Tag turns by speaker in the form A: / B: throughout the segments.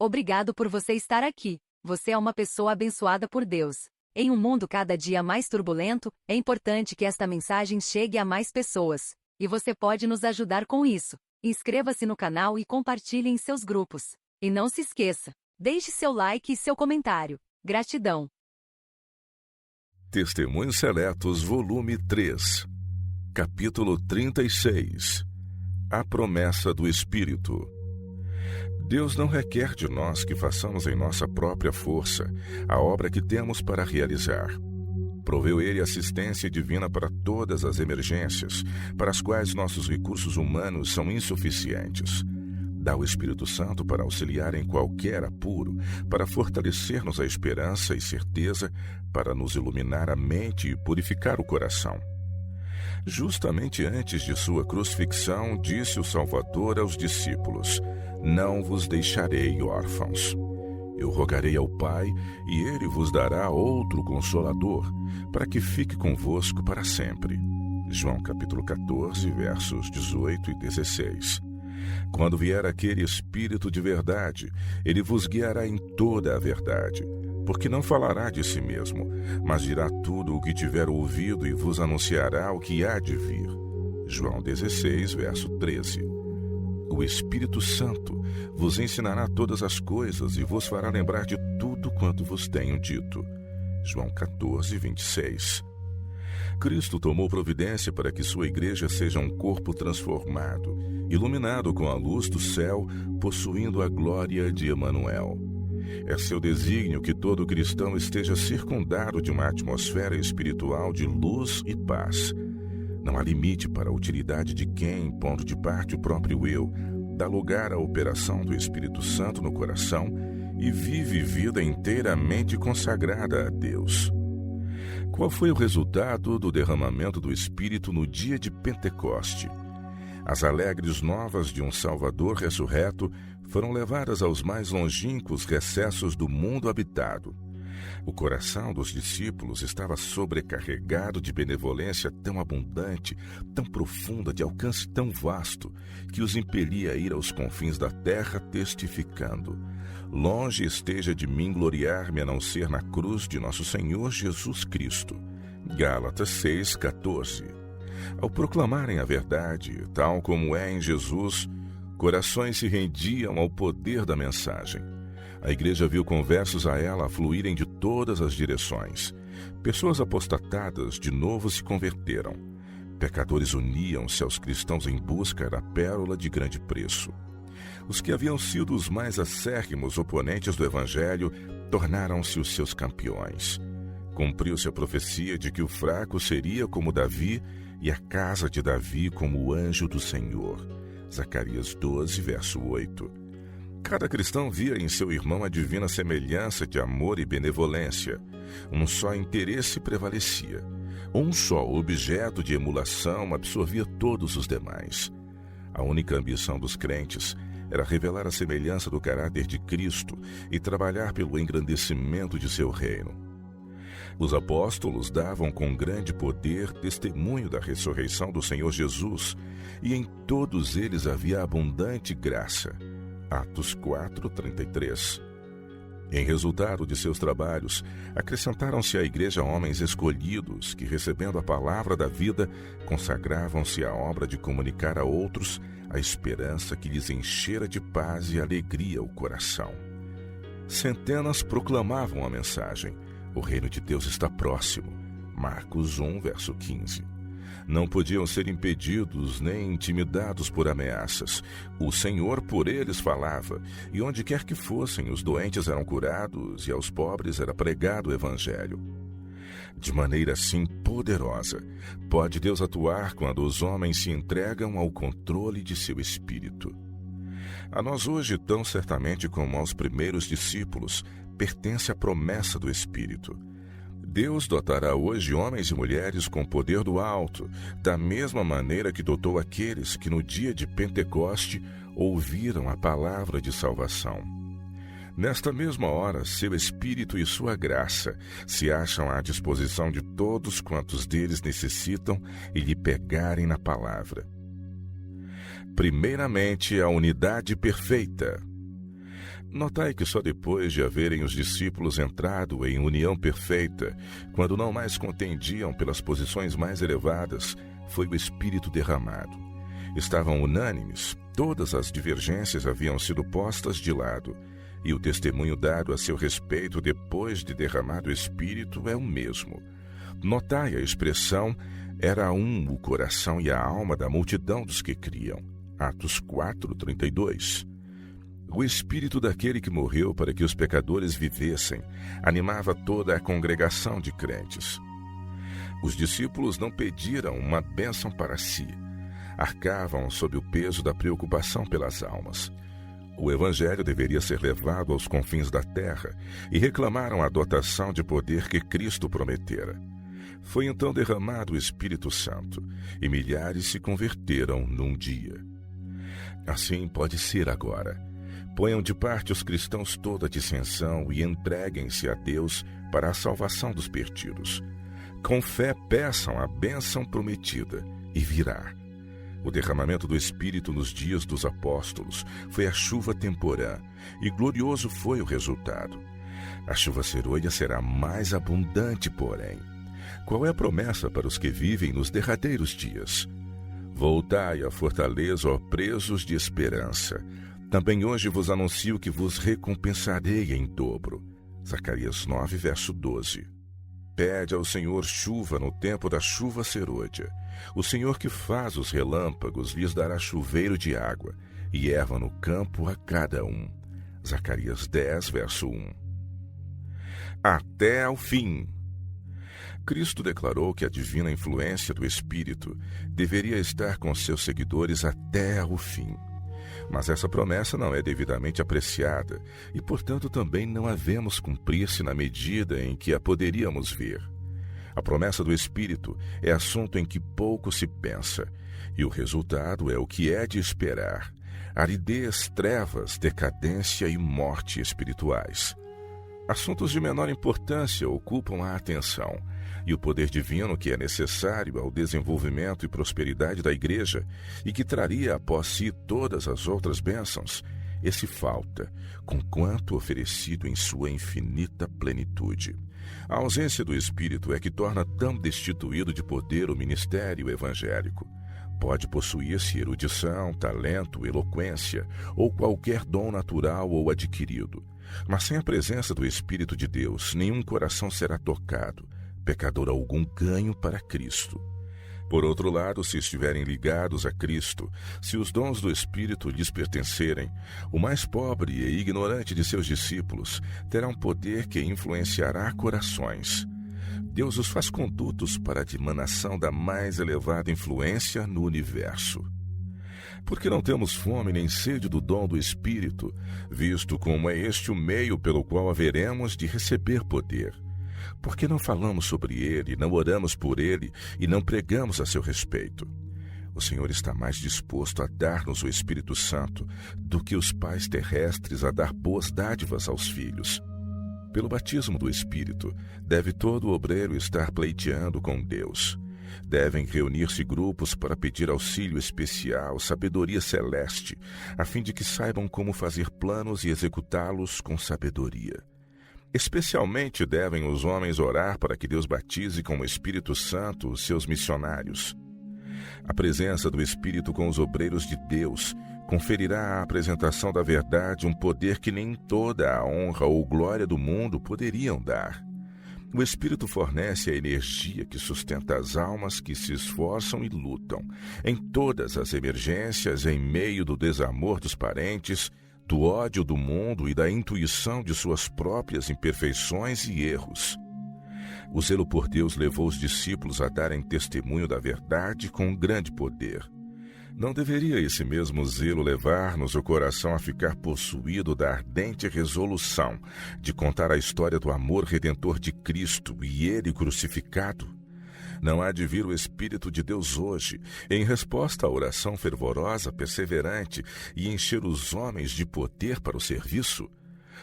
A: Obrigado por você estar aqui. Você é uma pessoa abençoada por Deus. Em um mundo cada dia mais turbulento, é importante que esta mensagem chegue a mais pessoas. E você pode nos ajudar com isso. Inscreva-se no canal e compartilhe em seus grupos. E não se esqueça, deixe seu like e seu comentário. Gratidão.
B: Testemunhos Seletos, volume 3, capítulo 36. A promessa do Espírito. Deus não requer de nós que façamos em nossa própria força a obra que temos para realizar. Proveu Ele assistência divina para todas as emergências, para as quais nossos recursos humanos são insuficientes. Dá o Espírito Santo para auxiliar em qualquer apuro, para fortalecer-nos a esperança e certeza, para nos iluminar a mente e purificar o coração. Justamente antes de sua crucifixão, disse o Salvador aos discípulos: Não vos deixarei órfãos. Eu rogarei ao Pai, e Ele vos dará outro Consolador, para que fique convosco para sempre. João capítulo 14, versos 18 e 16. Quando vier aquele Espírito de verdade, ele vos guiará em toda a verdade, porque não falará de si mesmo, mas dirá tudo o que tiver ouvido e vos anunciará o que há de vir. João 16, verso 13. O Espírito Santo vos ensinará todas as coisas e vos fará lembrar de tudo quanto vos tenho dito. João 14, 26. Cristo tomou providência para que sua igreja seja um corpo transformado, iluminado com a luz do céu, possuindo a glória de Emanuel. É seu desígnio que todo cristão esteja circundado de uma atmosfera espiritual de luz e paz. Não há limite para a utilidade de quem, pondo de parte o próprio eu, dá lugar à operação do Espírito Santo no coração e vive vida inteiramente consagrada a Deus. Qual foi o resultado do derramamento do Espírito no dia de Pentecoste? As alegres novas de um Salvador ressurreto foram levadas aos mais longínquos recessos do mundo habitado. O coração dos discípulos estava sobrecarregado de benevolência tão abundante, tão profunda, de alcance tão vasto, que os impelia a ir aos confins da terra testificando: Longe esteja de mim gloriar-me a não ser na cruz de nosso Senhor Jesus Cristo. Gálatas 6,14. Ao proclamarem a verdade, tal como é em Jesus, corações se rendiam ao poder da mensagem. A igreja viu conversos a ela fluírem de todas as direções. Pessoas apostatadas de novo se converteram. Pecadores uniam-se aos cristãos em busca da pérola de grande preço. Os que haviam sido os mais acérrimos oponentes do Evangelho tornaram-se os seus campeões. Cumpriu-se a profecia de que o fraco seria como Davi e a casa de Davi como o anjo do Senhor. Zacarias 12, verso 8. Cada cristão via em seu irmão a divina semelhança de amor e benevolência. Um só interesse prevalecia. Um só objeto de emulação absorvia todos os demais. A única ambição dos crentes era revelar a semelhança do caráter de Cristo e trabalhar pelo engrandecimento de seu reino. Os apóstolos davam com grande poder testemunho da ressurreição do Senhor Jesus, e em todos eles havia abundante graça. Atos 4:33. Em resultado de seus trabalhos, acrescentaram-se à igreja homens escolhidos que, recebendo a palavra da vida, consagravam-se à obra de comunicar a outros a esperança que lhes enchera de paz e alegria o coração. Centenas proclamavam a mensagem: o reino de Deus está próximo. Marcos 1, verso 15. Não podiam ser impedidos nem intimidados por ameaças. O Senhor por eles falava, e onde quer que fossem, os doentes eram curados e aos pobres era pregado o Evangelho. De maneira assim poderosa, pode Deus atuar quando os homens se entregam ao controle de seu espírito. A nós hoje, tão certamente como aos primeiros discípulos, pertence a promessa do Espírito. Deus dotará hoje homens e mulheres com poder do alto, da mesma maneira que dotou aqueles que no dia de Pentecoste ouviram a palavra de salvação. Nesta mesma hora, seu Espírito e sua graça se acham à disposição de todos quantos deles necessitam e lhe pegarem na palavra. Primeiramente, a unidade perfeita. Notai que só depois de haverem os discípulos entrado em união perfeita, quando não mais contendiam pelas posições mais elevadas, foi o Espírito derramado. Estavam unânimes, todas as divergências haviam sido postas de lado, e o testemunho dado a seu respeito depois de derramado o Espírito é o mesmo. Notai a expressão, era um o coração e a alma da multidão dos que criam. Atos 4:32. O espírito daquele que morreu para que os pecadores vivessem animava toda a congregação de crentes. Os discípulos não pediram uma bênção para si, arcavam sob o peso da preocupação pelas almas. O evangelho deveria ser levado aos confins da terra e reclamaram a dotação de poder que Cristo prometera. Foi então derramado o Espírito Santo e milhares se converteram num dia. Assim pode ser agora. Ponham de parte os cristãos toda a dissensão e entreguem-se a Deus para a salvação dos perdidos. Com fé peçam a bênção prometida e virá. O derramamento do Espírito nos dias dos apóstolos foi a chuva temporã e glorioso foi o resultado. A chuva serôdia será mais abundante, porém. Qual é a promessa para os que vivem nos derradeiros dias? Voltai à fortaleza, ó presos de esperança. Também hoje vos anuncio que vos recompensarei em dobro. Zacarias 9, verso 12. Pede ao Senhor chuva no tempo da chuva serôdia. O Senhor que faz os relâmpagos lhes dará chuveiro de água e erva no campo a cada um. Zacarias 10, verso 1. Até ao fim. Cristo declarou que a divina influência do Espírito deveria estar com seus seguidores até o fim. Mas essa promessa não é devidamente apreciada e, portanto, também não a vemos cumprir-se na medida em que a poderíamos ver. A promessa do Espírito é assunto em que pouco se pensa, e o resultado é o que é de esperar: aridez, trevas, decadência e morte espirituais. Assuntos de menor importância ocupam a atenção, e o poder divino que é necessário ao desenvolvimento e prosperidade da Igreja e que traria após si todas as outras bênçãos, esse falta, conquanto oferecido em sua infinita plenitude. A ausência do Espírito é que torna tão destituído de poder o ministério evangélico. Pode possuir-se erudição, talento, eloquência ou qualquer dom natural ou adquirido. Mas sem a presença do Espírito de Deus, nenhum coração será tocado, pecador algum ganho para Cristo. Por outro lado, se estiverem ligados a Cristo, se os dons do Espírito lhes pertencerem, o mais pobre e ignorante de seus discípulos terá um poder que influenciará corações. Deus os faz condutos para a dimanação da mais elevada influência no universo. Porque não temos fome nem sede do dom do Espírito, visto como é este o meio pelo qual haveremos de receber poder. Porque não falamos sobre ele, não oramos por ele e não pregamos a seu respeito. O Senhor está mais disposto a dar-nos o Espírito Santo do que os pais terrestres a dar boas dádivas aos filhos. Pelo batismo do Espírito, deve todo obreiro estar pleiteando com Deus. Devem reunir-se grupos para pedir auxílio especial, sabedoria celeste, a fim de que saibam como fazer planos e executá-los com sabedoria. Especialmente devem os homens orar para que Deus batize com o Espírito Santo os seus missionários. A presença do Espírito com os obreiros de Deus conferirá à apresentação da verdade um poder que nem toda a honra ou glória do mundo poderiam dar. O Espírito fornece a energia que sustenta as almas que se esforçam e lutam em todas as emergências, em meio do desamor dos parentes, do ódio do mundo e da intuição de suas próprias imperfeições e erros. O zelo por Deus levou os discípulos a darem testemunho da verdade com grande poder. Não deveria esse mesmo zelo levar-nos o coração a ficar possuído da ardente resolução de contar a história do amor redentor de Cristo e ele crucificado? Não há de vir o Espírito de Deus hoje, em resposta à oração fervorosa, perseverante, e encher os homens de poder para o serviço?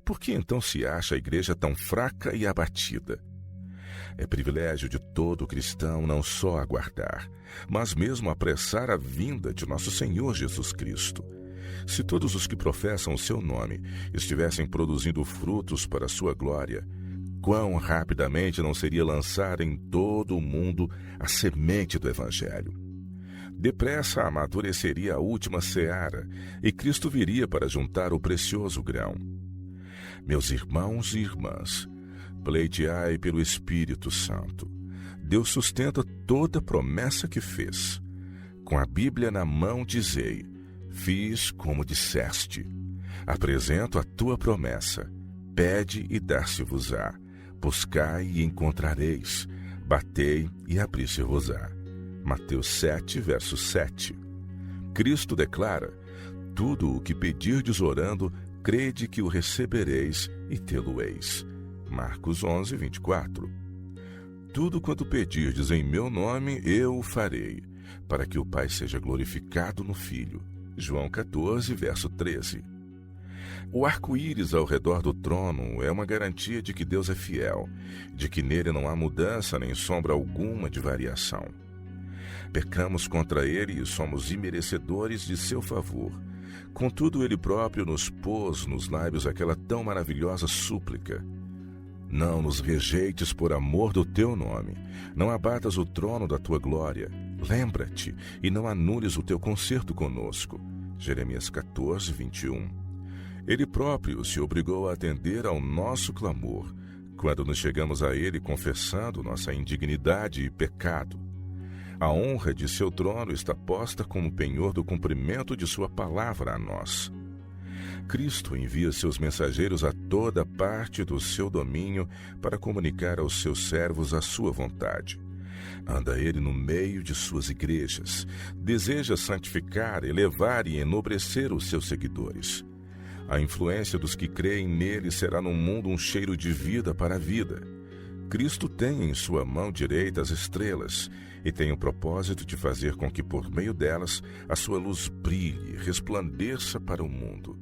B: Por que então se acha a igreja tão fraca e abatida? É privilégio de todo cristão não só aguardar, mas mesmo apressar a vinda de nosso Senhor Jesus Cristo. Se todos os que professam o seu nome estivessem produzindo frutos para a sua glória, quão rapidamente não seria lançada em todo o mundo a semente do Evangelho? Depressa amadureceria a última seara, e Cristo viria para juntar o precioso grão. Meus irmãos e irmãs, pleiteai pelo Espírito Santo. Deus sustenta toda promessa que fez. Com a Bíblia na mão dizei: fiz como disseste. Apresento a tua promessa. Pede e dar-se-vos-á. Buscai e encontrareis. Batei e abrir-se-vos-á. Mateus 7, verso 7. Cristo declara: tudo o que pedirdes orando, crede que o recebereis e tê-lo-eis. Marcos 11, 24. Tudo quanto pedirdes em meu nome, eu o farei, para que o Pai seja glorificado no Filho. João 14, verso 13. O arco-íris ao redor do trono é uma garantia de que Deus é fiel, de que nele não há mudança nem sombra alguma de variação. Pecamos contra ele e somos imerecedores de seu favor. Contudo, ele próprio nos pôs nos lábios aquela tão maravilhosa súplica: não nos rejeites por amor do teu nome, não abatas o trono da tua glória, lembra-te e não anules o teu concerto conosco. Jeremias 14, 21. Ele próprio se obrigou a atender ao nosso clamor, quando nos chegamos a ele confessando nossa indignidade e pecado. A honra de seu trono está posta como penhor do cumprimento de sua palavra a nós. Cristo envia seus mensageiros a toda parte do seu domínio para comunicar aos seus servos a sua vontade. Anda ele no meio de suas igrejas, deseja santificar, elevar e enobrecer os seus seguidores. A influência dos que creem nele será no mundo um cheiro de vida para a vida. Cristo tem em sua mão direita as estrelas e tem o propósito de fazer com que por meio delas a sua luz brilhe e resplandeça para o mundo.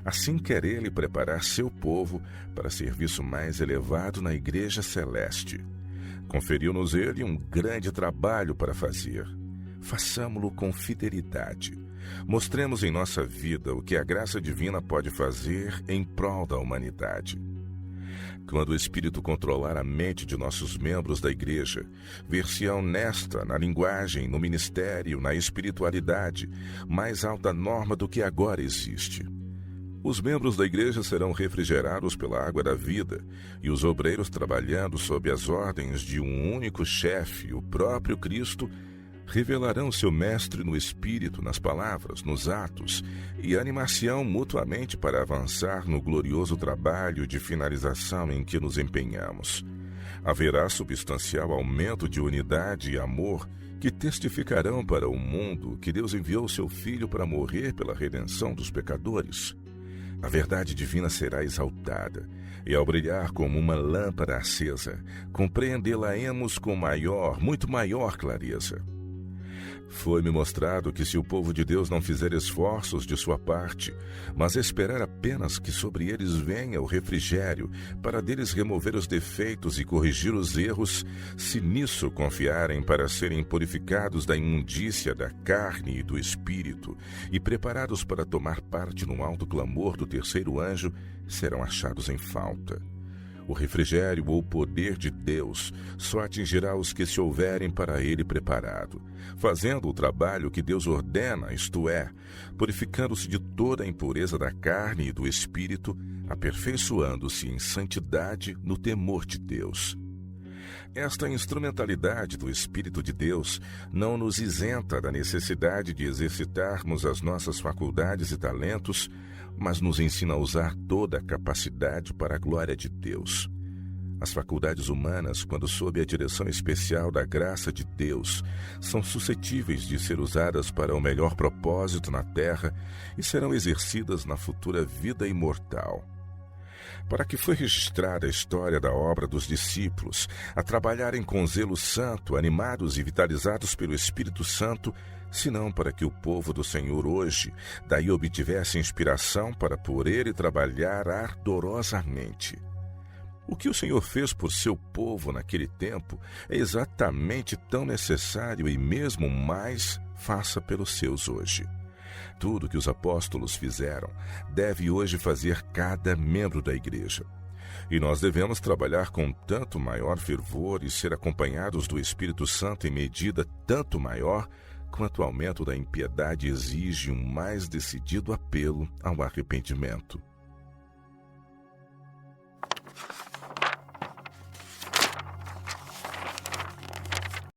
B: Assim quer ele preparar seu povo para serviço mais elevado na igreja celeste. Conferiu-nos ele um grande trabalho para fazer. Façamo-lo com fidelidade. Mostremos em nossa vida o que a graça divina pode fazer em prol da humanidade. Quando o Espírito controlar a mente de nossos membros da igreja, ver-se-ão nesta, na linguagem, no ministério, na espiritualidade, mais alta norma do que agora existe. Os membros da igreja serão refrigerados pela água da vida, e os obreiros trabalhando sob as ordens de um único chefe, o próprio Cristo, revelarão seu mestre no espírito, nas palavras, nos atos, e animar-se-ão mutuamente para avançar no glorioso trabalho de finalização em que nos empenhamos. Haverá substancial aumento de unidade e amor que testificarão para o mundo que Deus enviou seu Filho para morrer pela redenção dos pecadores. A verdade divina será exaltada, e ao brilhar como uma lâmpada acesa, compreendê-la-emos com maior, muito maior clareza. Foi-me mostrado que se o povo de Deus não fizer esforços de sua parte, mas esperar apenas que sobre eles venha o refrigério, para deles remover os defeitos e corrigir os erros, se nisso confiarem para serem purificados da imundícia da carne e do espírito, e preparados para tomar parte no alto clamor do terceiro anjo, serão achados em falta. O refrigério ou poder de Deus só atingirá os que se houverem para ele preparado, fazendo o trabalho que Deus ordena, isto é, purificando-se de toda a impureza da carne e do espírito, aperfeiçoando-se em santidade no temor de Deus. Esta instrumentalidade do Espírito de Deus não nos isenta da necessidade de exercitarmos as nossas faculdades e talentos, mas nos ensina a usar toda a capacidade para a glória de Deus. As faculdades humanas, quando sob a direção especial da graça de Deus, são suscetíveis de ser usadas para o melhor propósito na terra e serão exercidas na futura vida imortal. Para que foi registrada a história da obra dos discípulos, a trabalharem com zelo santo, animados e vitalizados pelo Espírito Santo, senão para que o povo do Senhor hoje daí obtivesse inspiração para por ele trabalhar ardorosamente. O que o Senhor fez por seu povo naquele tempo é exatamente tão necessário e mesmo mais faça pelos seus hoje. Tudo que os apóstolos fizeram deve hoje fazer cada membro da igreja. E nós devemos trabalhar com tanto maior fervor e ser acompanhados do Espírito Santo em medida tanto maior, quanto o aumento da impiedade exige um mais decidido apelo ao arrependimento.